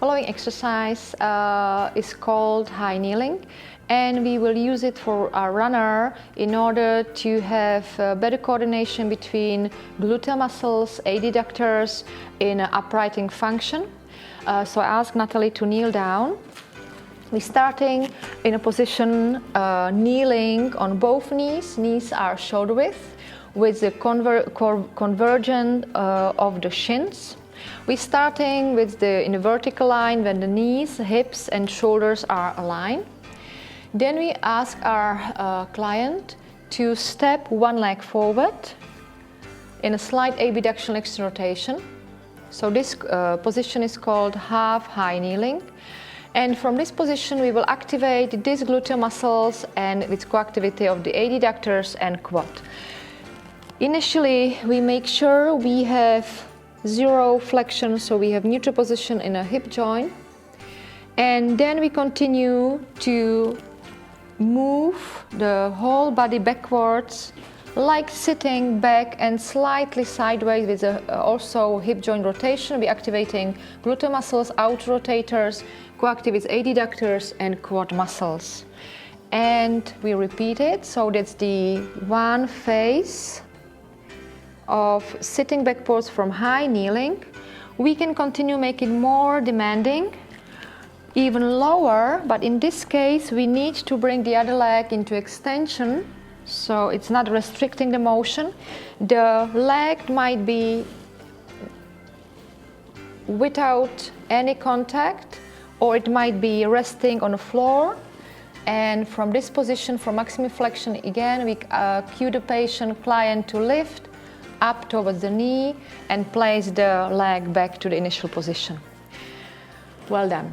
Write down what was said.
Following exercise is called high kneeling, and we will use it for our runner in order to have better coordination between gluteal muscles, adductors in an uprighting function. So I ask Natalie to kneel down. We're starting in a position kneeling on both knees. Knees are shoulder width with the convergence of the shins. We're starting in a vertical line when the knees, hips and shoulders are aligned. Then we ask our client to step one leg forward in a slight abduction external rotation. So this position is called half high kneeling. And from this position we will activate these gluteal muscles and with coactivity of the adductors and quad. Initially we make sure we have zero flexion, so we have neutral position in a hip joint. And then we continue to move the whole body backwards, like sitting back and slightly sideways with also hip joint rotation. We're activating gluteal muscles, outer rotators, coactivate adductors and quad muscles. And we repeat it, so that's the one phase of sitting backwards from high kneeling. We can continue make it more demanding, even lower, but in this case we need to bring the other leg into extension, so it's not restricting the motion. The leg might be without any contact, or it might be resting on the floor. And from this position, from maximum flexion, again we cue the client to lift up towards the knee and place the leg back to the initial position. Well done.